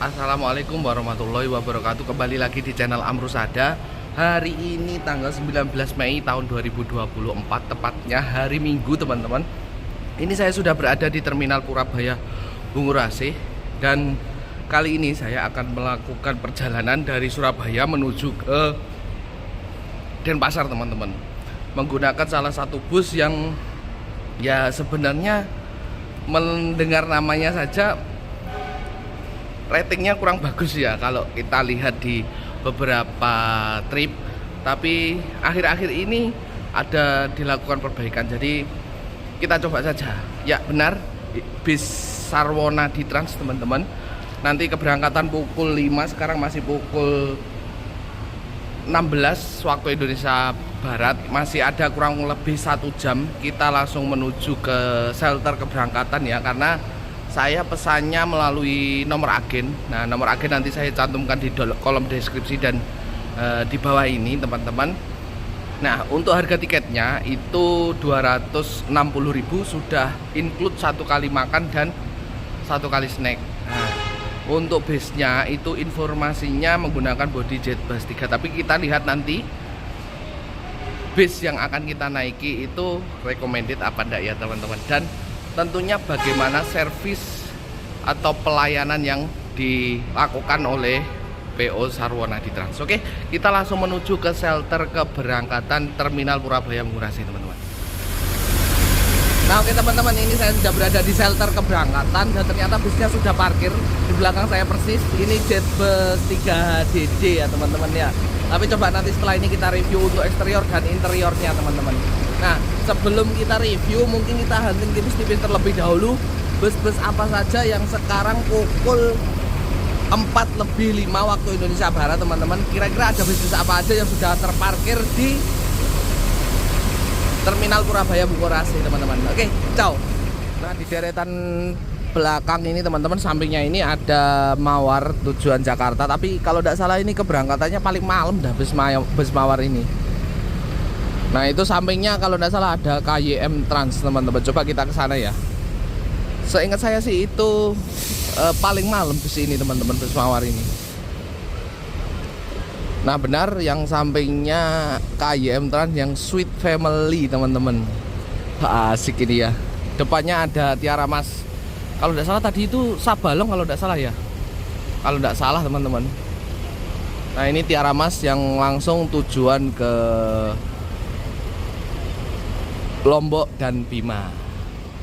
Assalamualaikum warahmatullahi wabarakatuh. Kembali lagi di channel Amrusada. Hari ini tanggal 19 Mei tahun 2024, tepatnya hari Minggu teman-teman. Ini saya sudah berada di Terminal Purabaya Bungurasi. Dan kali ini saya akan melakukan perjalanan dari Surabaya menuju ke Denpasar teman-teman, menggunakan salah satu bus yang ya sebenarnya mendengar namanya saja ratingnya kurang bagus ya kalau kita lihat di beberapa trip, tapi akhir-akhir ini ada dilakukan perbaikan, jadi kita coba saja. Ya benar, bis Sarwona di Trans teman-teman. Nanti keberangkatan pukul 5, sekarang masih pukul 16 waktu Indonesia Barat, masih ada kurang lebih 1 jam. Kita langsung menuju ke shelter keberangkatan ya, karena saya pesannya melalui nomor agen. Nah, nomor agen nanti saya cantumkan di kolom deskripsi dan di bawah ini teman-teman. Nah, untuk harga tiketnya itu 260.000, sudah include 1 kali makan dan 1 kali snack. Nah, untuk bisnya itu informasinya menggunakan body jet bus 3, tapi kita lihat nanti bis yang akan kita naiki itu recommended apa enggak ya teman-teman, dan tentunya bagaimana servis atau pelayanan yang dilakukan oleh PO Sarwona di Trans. Oke, kita langsung menuju ke shelter keberangkatan Terminal Purabaya Bungurasi teman-teman. Nah oke teman-teman, ini saya sudah berada di shelter keberangkatan dan ternyata busnya sudah parkir di belakang saya persis. Ini jet bus 3DD ya teman-teman ya. Tapi coba nanti setelah ini kita review untuk eksterior dan interiornya teman-teman. Nah, sebelum kita review, mungkin kita hunting tipis-tipis terlebih dahulu bus-bus apa saja yang sekarang pukul 4:05 waktu Indonesia Barat teman-teman. Kira-kira ada bus-bus apa aja yang sudah terparkir di Terminal Purabaya Bungurasi teman-teman. Oke, ciao. Nah, di deretan belakang ini teman-teman, sampingnya ini ada Mawar tujuan Jakarta. Tapi kalau tidak salah ini keberangkatannya paling malam dah bus Mawar ini. Nah, itu sampingnya kalau tidak salah ada KYM Trans teman-teman. Coba kita ke sana ya. Seingat saya sih itu paling malam bus ini teman-teman, bus Mawar ini. Nah benar, yang sampingnya KYM Trans yang Sweet Family teman-teman. Asik ini ya. Depannya ada Tiara Mas. Kalau tidak salah tadi itu Sabalong kalau tidak salah ya. Kalau tidak salah teman-teman. Nah ini Tiara Mas yang langsung tujuan ke Lombok dan Bima.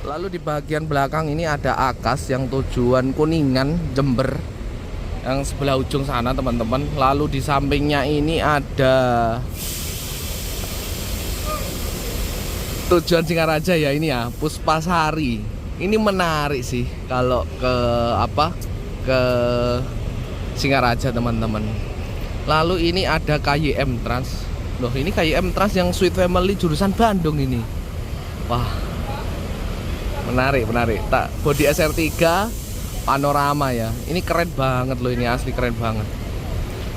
Lalu di bagian belakang ini ada Akas yang tujuan Kuningan, Jember, yang sebelah ujung sana teman-teman. Lalu di sampingnya ini ada tujuan Singaraja ya, ini ya Puspasari. Ini menarik sih kalau ke Singaraja teman-teman. Lalu ini ada KYM Trans. Loh, ini KYM Trans yang Sweet Family jurusan Bandung ini. Wah, menarik. Tak, bodi SR3 panorama ya. Ini keren banget loh, ini asli keren banget.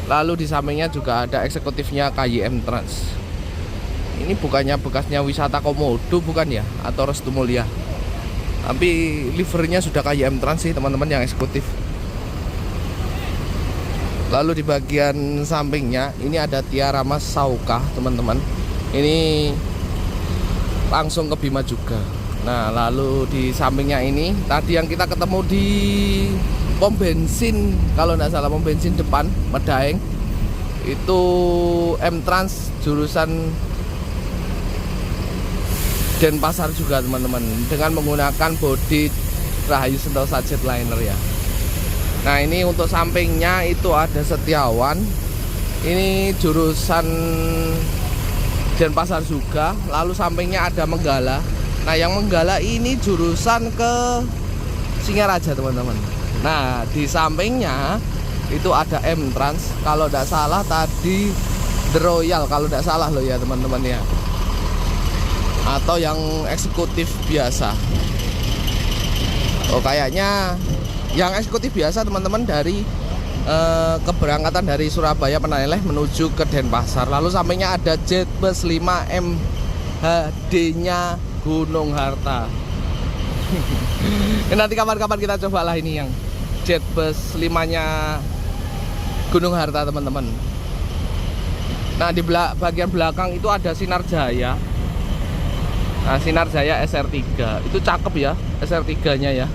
Lalu di sampingnya juga ada eksekutifnya KYM Trans. Ini bukannya bekasnya Wisata Komodo bukan ya, atau Restu Mulia. Tapi livernya sudah KYM Trans sih teman-teman, yang eksekutif. Lalu di bagian sampingnya ini ada Tiara Mas Sauka teman-teman. Ini langsung ke Bima juga. Nah lalu di sampingnya ini tadi yang kita ketemu di pom bensin, kalau tidak salah pom bensin depan Medaeng, itu M Trans jurusan Denpasar juga teman-teman, dengan menggunakan bodi Rahayu Sentosa Jetliner ya. Nah ini untuk sampingnya itu ada Setiawan, ini jurusan Denpasar juga. Lalu sampingnya ada Menggala. Nah yang Menggala ini jurusan ke Singaraja teman-teman. Nah di sampingnya itu ada M Trans, kalau tidak salah tadi The Royal kalau tidak salah loh ya teman-teman ya, atau yang eksekutif biasa. Oh kayaknya yang eksekutif biasa teman-teman, dari keberangkatan dari Surabaya Peneleh menuju ke Denpasar. Lalu sampingnya ada jet bus 5 MHD nya Gunung Harta. Nanti kapan-kapan kita cobalah ini yang jet bus 5-nya Gunung Harta teman-teman. Nah di bagian belakang itu ada Sinar Jaya. Nah Sinar Jaya SR3 itu cakep ya, SR3 nya ya.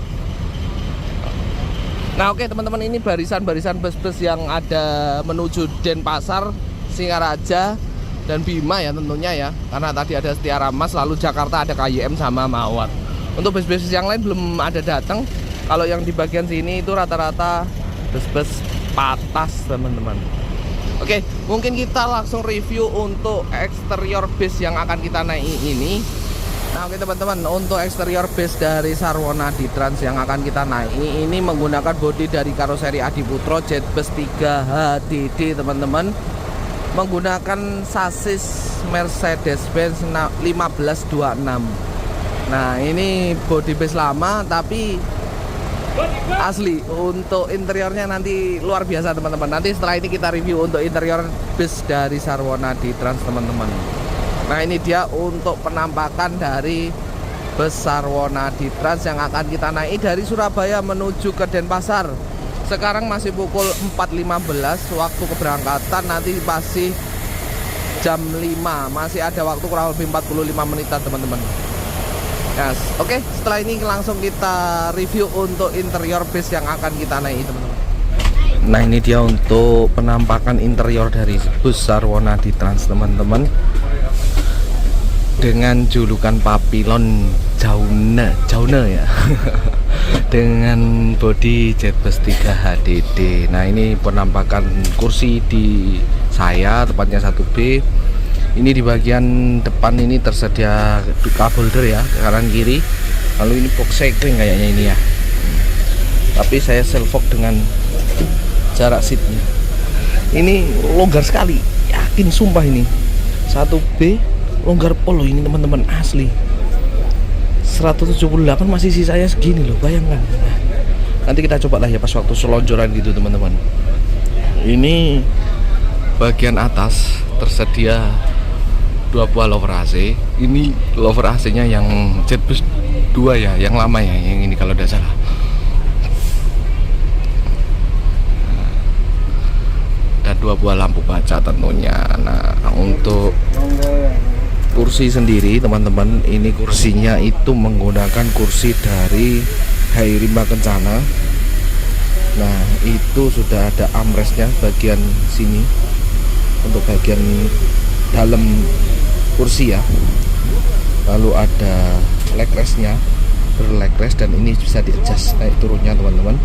Nah oke teman-teman, ini barisan-barisan bus-bus yang ada menuju Denpasar, Singaraja, dan Bima ya tentunya ya. Karena tadi ada Setiara Mas, lalu Jakarta ada KYM sama Mawar. Untuk bus-bus yang lain belum ada datang. Kalau yang di bagian sini itu rata-rata bus-bus patas teman-teman. Oke, mungkin kita langsung review untuk eksterior bus yang akan kita naik ini. Nah oke teman-teman, untuk eksterior base dari Sarwono Adi Trans yang akan kita naiki ini menggunakan bodi dari karoseri Adiputro Jet Bus 3 HDD teman-teman. Menggunakan sasis Mercedes-Benz 1526. Nah ini bodi base lama tapi asli. Untuk interiornya nanti luar biasa teman-teman. Nanti setelah ini kita review untuk interior bus dari Sarwono Adi Trans teman-teman. Nah ini dia untuk penampakan dari bus Sarwono Adi Trans yang akan kita naik dari Surabaya menuju ke Denpasar. Sekarang masih pukul 4.15 waktu keberangkatan, nanti masih jam 5. Masih ada waktu kurang lebih 45 menitan teman-teman. Yes. Oke, setelah ini langsung kita review untuk interior bus yang akan kita naik teman-teman. Nah ini dia untuk penampakan interior dari bus Sarwono Adi Trans teman-teman, dengan julukan Papillon Jaune ya. Dengan bodi Jet Bus 3 HDD. Nah ini penampakan kursi di saya, tepatnya 1B. Ini di bagian depan ini tersedia cup holder ya, kanan kiri. Lalu ini box cycling kayaknya ini ya. Tapi saya self-lock dengan jarak seatnya. Ini longgar sekali, yakin sumpah ini 1B longgar polo ini teman-teman, asli. 178 masih sisanya segini loh, bayangkan. Nah, nanti kita coba lah ya pas waktu selonjoran gitu teman-teman. Ini bagian atas tersedia 2 buah lover AC. Ini lover AC nya yang Jet Bus 2 ya, yang lama ya, yang ini kalau tidak salah. Dan 2 buah lampu kaca tentunya. Nah untuk kursi sendiri teman-teman, ini kursinya itu menggunakan kursi dari Hairima Kencana. Nah itu sudah ada armrestnya bagian sini untuk bagian dalam kursi ya. Lalu ada leg restnya, leg rest, dan ini bisa di adjust naik turunnya teman-teman.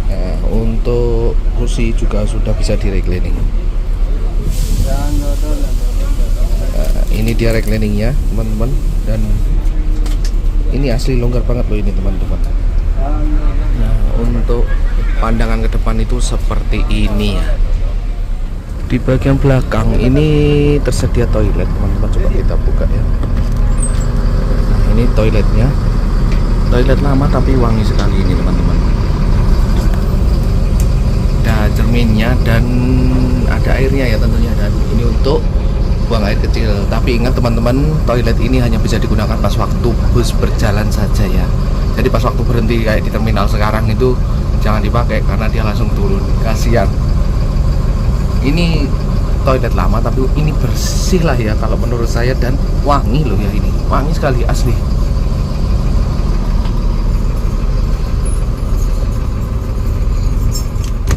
Nah, untuk kursi juga sudah bisa di reclining. Ini dia recliningnya teman-teman, dan ini asli longgar banget loh ini teman-teman. Nah untuk pandangan ke depan itu seperti ini ya. Di bagian belakang ini tersedia toilet teman-teman, coba kita buka ya. Nah ini toiletnya, toilet lama tapi wangi sekali ini teman-teman. Ada cerminnya dan ada airnya ya tentunya, dan ini untuk buang air kecil. Tapi ingat teman-teman, toilet ini hanya bisa digunakan pas waktu bus berjalan saja ya. Jadi pas waktu berhenti kayak di terminal sekarang itu jangan dipakai karena dia langsung turun, kasihan. Ini toilet lama tapi ini bersih lah ya kalau menurut saya, dan wangi loh ya, ini wangi sekali asli.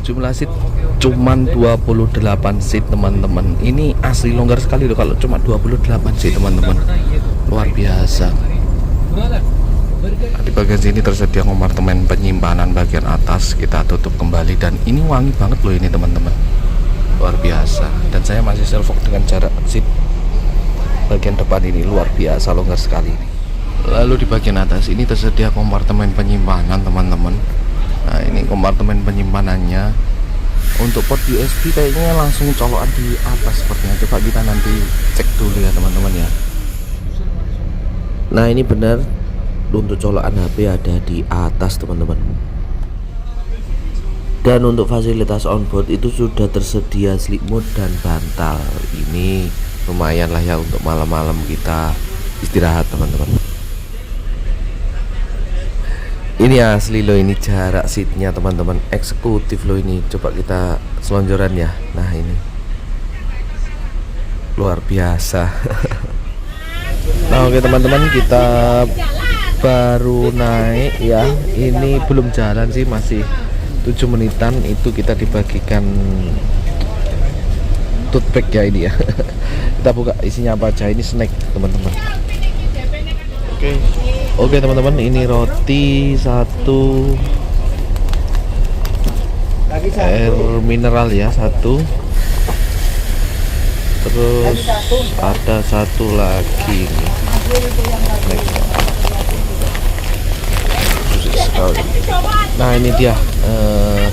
Jumlah seat cuman 28 seat teman-teman. Ini asli longgar sekali loh kalau cuma 28 seat teman-teman, luar biasa. Nah, di bagian sini tersedia kompartemen penyimpanan bagian atas, kita tutup kembali, dan ini wangi banget loh ini teman-teman, luar biasa. Dan saya masih self-lock dengan jarak seat bagian depan ini, luar biasa longgar sekali ini. Lalu di bagian atas ini tersedia kompartemen penyimpanan teman-teman. Nah ini kompartemen penyimpanannya. Untuk port USB kayaknya langsung colokan di atas sepertinya. Coba kita nanti cek dulu ya teman-teman ya. Nah ini benar, untuk colokan HP ada di atas teman-teman. Dan untuk fasilitas onboard itu sudah tersedia sleep mode dan bantal. Ini lumayan lah ya untuk malam-malam kita istirahat teman-teman. Ini asli loh, ini jarak seatnya teman-teman, eksekutif loh ini. Coba kita selonjoran ya. Nah ini luar biasa. Nah oke teman-teman, kita baru naik ya. Ini belum jalan sih, masih 7 menitan. Itu kita dibagikan tote bag ya ini ya. Kita buka isinya apa aja. Ini snack teman-teman. Oke teman-teman, ini roti satu, air mineral ya satu, terus ada satu lagi nih. Nah ini dia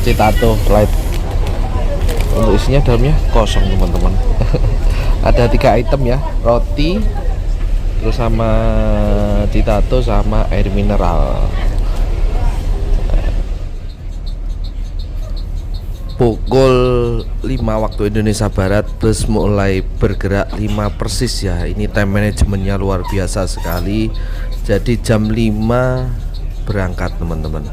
Citato Light. Untuk isinya dalamnya kosong teman-teman. Ada 3 item ya, roti, terus sama Citato sama air mineral. Pukul 5 waktu Indonesia Barat bus mulai bergerak 5 persis ya. Ini time manajemennya luar biasa sekali. Jadi jam 5 berangkat teman-teman.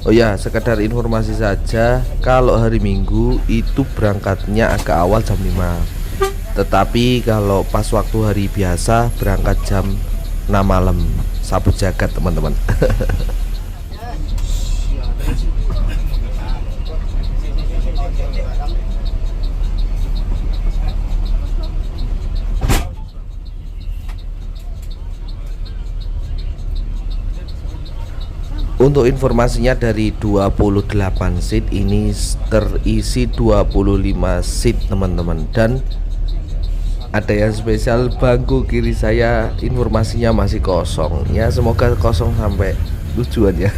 Oh ya, sekedar informasi saja, kalau hari Minggu itu berangkatnya agak awal jam 5. Tetapi kalau pas waktu hari biasa berangkat jam 6 malam, sabut jagat teman-teman. Untuk informasinya, dari 28 seat ini terisi 25 seat teman-teman. Dan ada yang spesial, bangku kiri saya informasinya masih kosong ya. Semoga kosong sampai tujuan ya.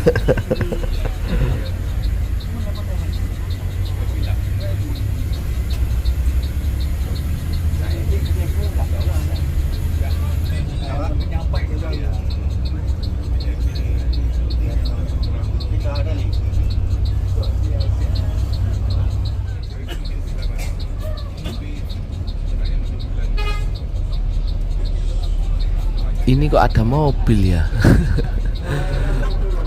Ini kok ada mobil ya.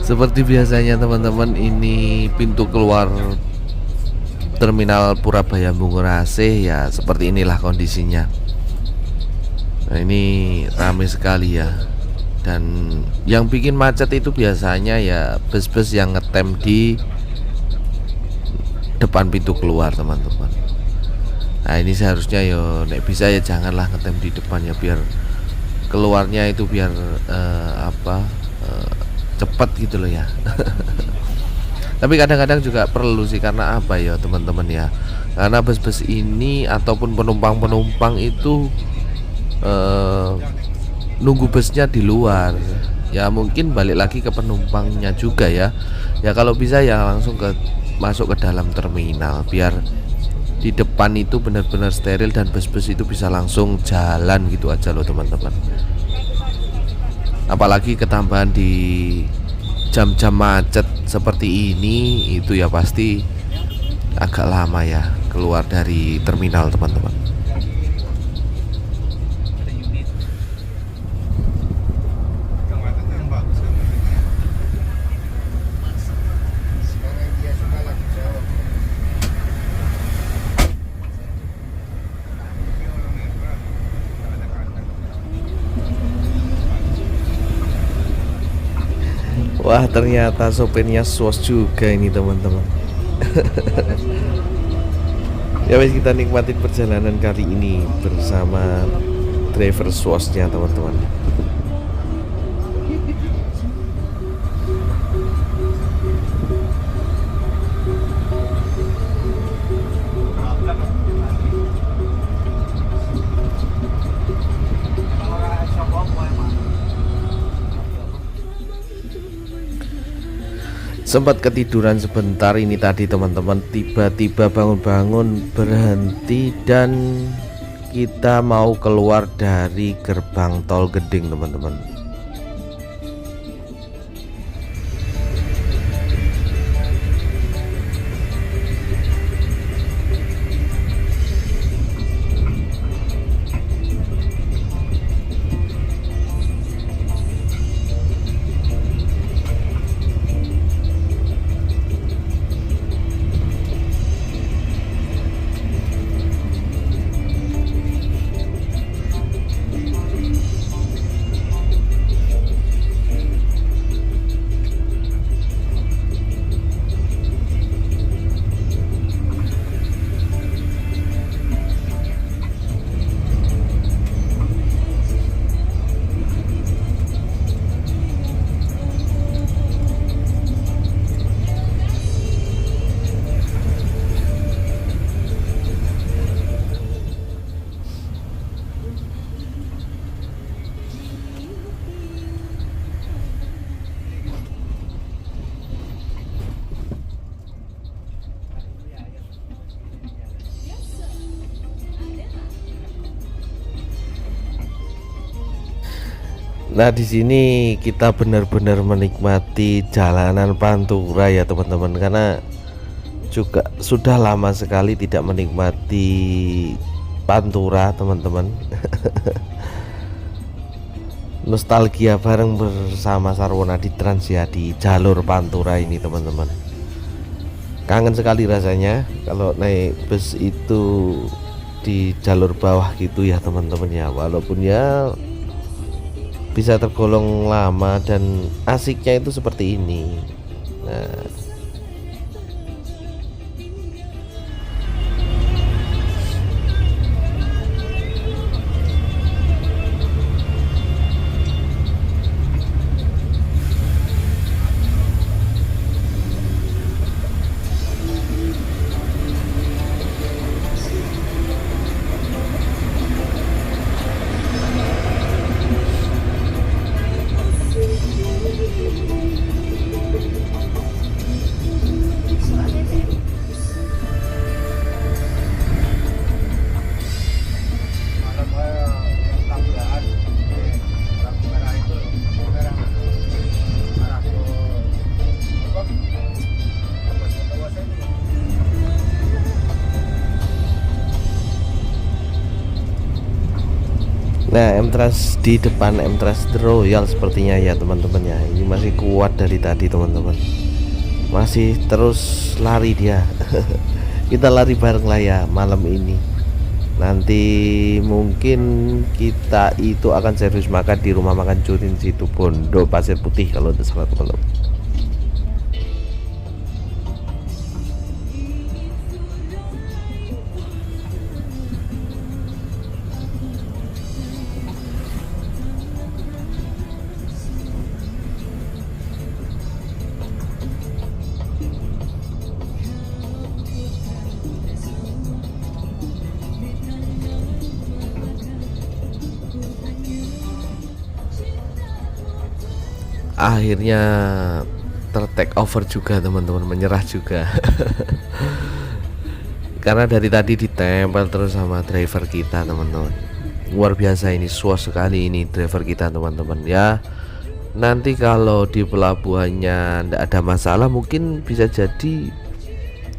Seperti biasanya teman-teman, ini pintu keluar terminal Purabaya Bungurasih ya. Seperti inilah kondisinya. Nah ini ramai sekali ya. Dan yang bikin macet itu biasanya ya bus-bus yang ngetem di depan pintu keluar teman-teman. Nah ini seharusnya ya nek bisa ya janganlah ngetem di depan ya, biar keluarnya itu biar cepat gitu loh ya. Tapi kadang-kadang juga perlu sih, karena apa ya teman-teman ya, karena bus-bus ini ataupun penumpang-penumpang itu nunggu busnya di luar ya, mungkin balik lagi ke penumpangnya juga ya. Ya kalau bisa ya langsung masuk ke dalam terminal, biar di depan itu benar-benar steril dan bus-bus itu bisa langsung jalan gitu aja loh teman-teman. Apalagi ketambahan di jam-jam macet seperti ini, itu ya pasti agak lama ya keluar dari terminal teman-teman. Wah ternyata sopirnya SWOS juga ini teman-teman. Ya wes, kita nikmatin perjalanan kali ini bersama driver SWOS-nya teman-teman. Sempat ketiduran sebentar ini tadi teman-teman, tiba-tiba bangun-bangun berhenti dan kita mau keluar dari gerbang tol Geding teman-teman. Nah, di sini kita benar-benar menikmati jalanan Pantura ya teman-teman, karena juga sudah lama sekali tidak menikmati Pantura teman-teman. Nostalgia bareng bersama Sarwona di Trans ya, di jalur Pantura ini teman-teman. Kangen sekali rasanya kalau naik bus itu di jalur bawah gitu ya teman-teman ya, walaupun ya bisa tergolong lama dan asiknya itu seperti ini. Nah, nah, M-Trans di depan, M-Trans The Royal sepertinya ya teman-teman ya. Ini masih kuat dari tadi teman-teman, masih terus lari dia. Kita lari bareng lah ya malam ini. Nanti mungkin kita itu akan servis makan di rumah makan Curin situ Bondo Pasir Putih kalau tidak salah teman-teman. Akhirnya ter-take over juga teman-teman, menyerah juga. Karena dari tadi ditempel terus sama driver kita teman-teman. Luar biasa ini, suas sekali ini driver kita teman-teman ya. Nanti kalau di pelabuhannya ndak ada masalah, mungkin bisa jadi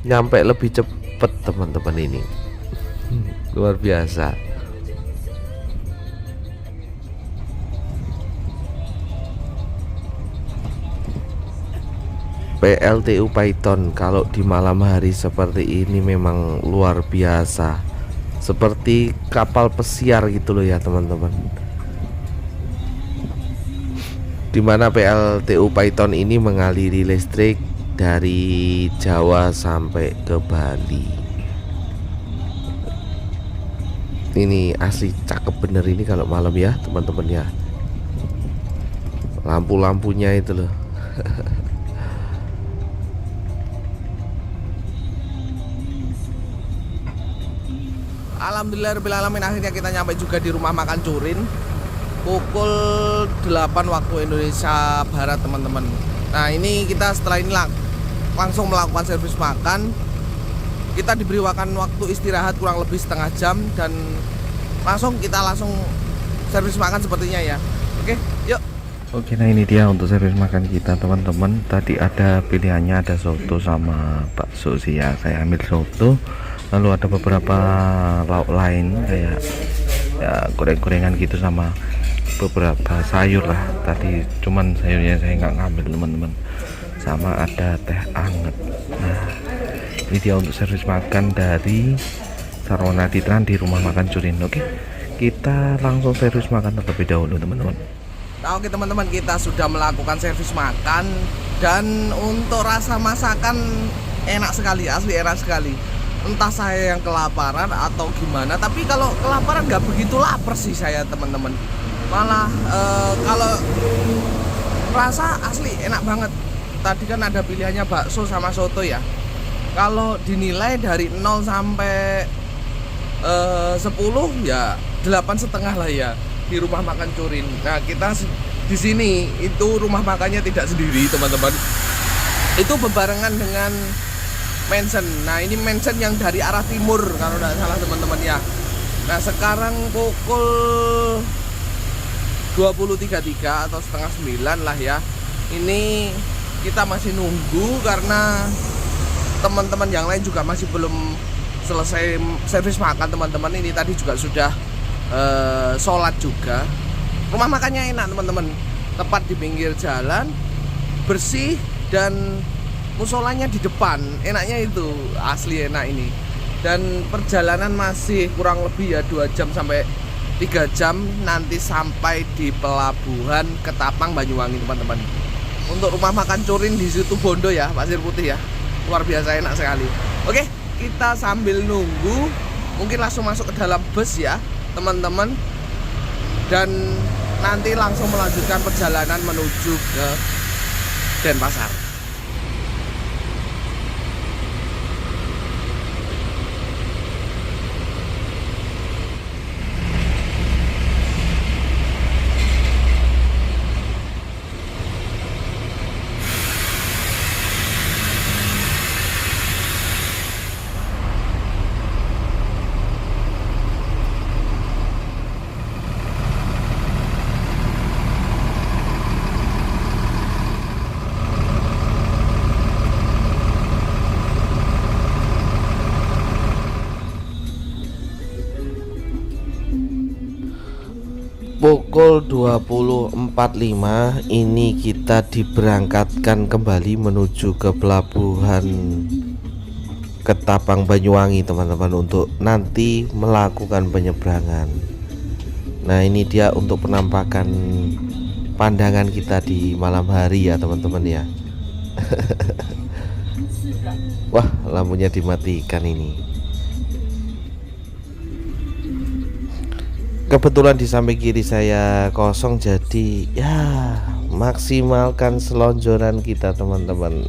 nyampe lebih cepet teman-teman ini. Luar biasa. PLTU Python kalau di malam hari seperti ini memang luar biasa, seperti kapal pesiar gitu loh ya teman-teman. Dimana PLTU Python ini mengaliri listrik dari Jawa sampai ke Bali. Ini asli cakep bener ini kalau malam ya teman-teman ya. Lampu-lampunya itu loh. Alhamdulillahirrahmanirrahim, akhirnya kita nyampe juga di rumah makan Curin pukul 8 waktu Indonesia Barat teman-teman. Nah ini kita setelah ini langsung melakukan servis makan. Kita diberi waktu istirahat kurang lebih setengah jam dan kita langsung servis makan sepertinya ya. Oke, yuk. Oke, nah ini dia untuk servis makan kita teman-teman. Tadi ada pilihannya, ada soto sama bakso sih ya, saya ambil soto. Lalu ada beberapa lauk lain kayak ya goreng-gorengan gitu sama beberapa sayur lah. Tadi cuman sayurnya saya nggak ngambil teman-teman. Sama ada teh anget. Nah ini dia untuk servis makan dari Sarwona di Trans di rumah makan Curin. Oke, kita langsung servis makan terlebih dahulu teman-teman. Nah, oke teman-teman, kita sudah melakukan servis makan dan untuk rasa masakan enak sekali, asli enak sekali. Entah saya yang kelaparan atau gimana, tapi kalau kelaparan nggak begitu lapar sih saya teman-teman. Malah kalau rasa asli enak banget. Tadi kan ada pilihannya bakso sama soto ya. Kalau dinilai dari 0 sampai 10 ya 8,5 lah ya di rumah makan Curin. Nah kita di sini itu rumah makannya tidak sendiri teman-teman. Itu bebarengan dengan mansion. Nah ini mansion yang dari arah timur kalau tidak salah teman-teman ya. Nah sekarang pukul 20.33 atau setengah 9 lah ya. Ini kita masih nunggu karena teman-teman yang lain juga masih belum selesai servis makan. Teman-teman ini tadi juga sudah sholat juga. Rumah makannya enak teman-teman, tepat di pinggir jalan, bersih, dan musolanya di depan. Enaknya itu, asli enak ini. Dan perjalanan masih kurang lebih ya 2 jam sampai 3 jam nanti sampai di pelabuhan Ketapang Banyuwangi teman-teman. Untuk rumah makan Curin di situ Bondo ya, Pasir Putih ya, luar biasa enak sekali. Oke, kita sambil nunggu mungkin langsung masuk ke dalam bus ya teman-teman, dan nanti langsung melanjutkan perjalanan menuju ke Denpasar. Pukul 20.45 ini kita diberangkatkan kembali menuju ke pelabuhan Ketapang Banyuwangi teman-teman, untuk nanti melakukan penyeberangan. Nah ini dia untuk penampakan pandangan kita di malam hari ya teman-teman ya. Wah, lampunya dimatikan ini. Kebetulan di samping kiri saya kosong, jadi ya maksimalkan selonjoran kita teman-teman.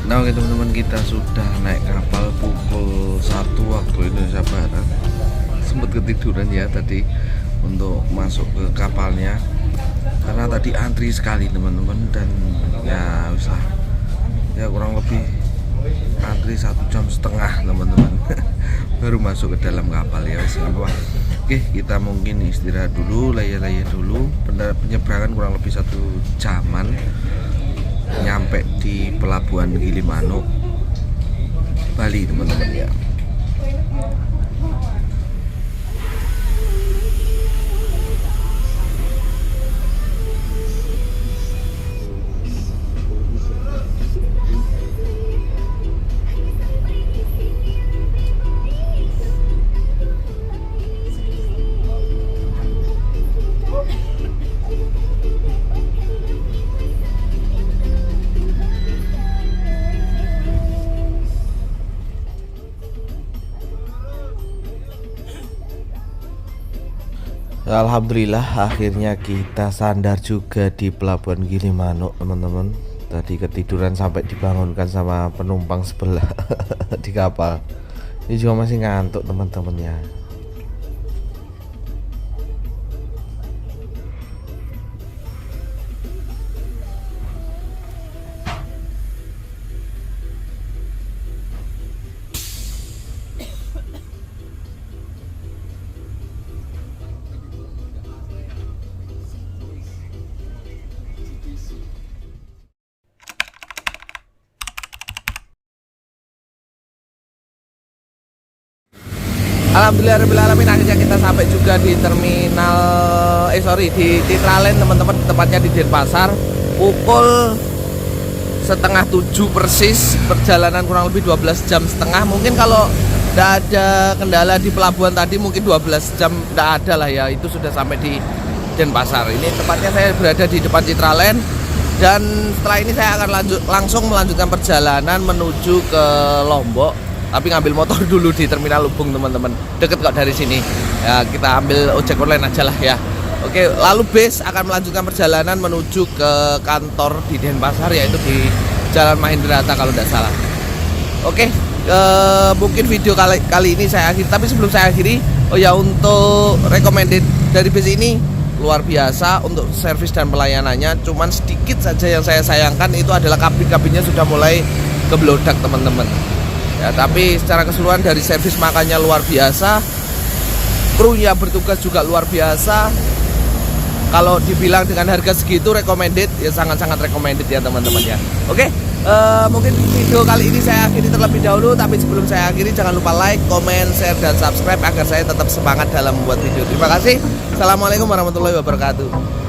Nah oke teman-teman, kita sudah naik kapal pukul 1 waktu Indonesia Barat. Sempat ketiduran ya tadi untuk masuk ke kapalnya, karena tadi antri sekali teman-teman, dan ya bisa ya kurang lebih antri 1,5 jam teman-teman baru masuk ke dalam kapal ya. Oke, kita mungkin istirahat dulu, laya-laya dulu. Penyeberangan kurang lebih 1 jaman nyampe di pelabuhan Gilimanuk, Bali teman-teman ya. Alhamdulillah akhirnya kita sandar juga di pelabuhan Gilimanuk teman-teman. Tadi ketiduran sampai dibangunkan sama penumpang sebelah di kapal. Ini juga masih ngantuk teman-teman ya. Alhamdulillahirrahmanirrahim, akhirnya kita sampai juga di terminal di Citraland teman-teman, tepatnya di Denpasar. Pukul setengah 7 persis, perjalanan kurang lebih 12 jam setengah. Mungkin kalau tidak ada kendala di pelabuhan tadi mungkin 12 jam tidak ada lah ya, itu sudah sampai di Denpasar. Ini tepatnya saya berada di depan Citraland, dan setelah ini saya akan langsung melanjutkan perjalanan menuju ke Lombok, tapi ngambil motor dulu di terminal Lubung teman-teman, deket kok dari sini ya, kita ambil ojek online aja lah ya. Oke, lalu bis akan melanjutkan perjalanan menuju ke kantor di Denpasar, yaitu di Jalan Mahendrata kalau tidak salah. Oke, mungkin video kali ini saya akhiri, tapi sebelum saya akhiri, oh ya, untuk recommended dari bis ini luar biasa untuk servis dan pelayanannya. Cuman sedikit saja yang saya sayangkan itu adalah kabin-kabinnya sudah mulai keblodak teman-teman ya, tapi secara keseluruhan dari servis makanya luar biasa, kru yang bertugas juga luar biasa. Kalau dibilang dengan harga segitu recommended, ya sangat-sangat recommended ya teman-teman ya. Oke, mungkin video kali ini saya akhiri terlebih dahulu, tapi sebelum saya akhiri jangan lupa like, comment, share, dan subscribe agar saya tetap semangat dalam membuat video. Terima kasih. Assalamualaikum warahmatullahi wabarakatuh.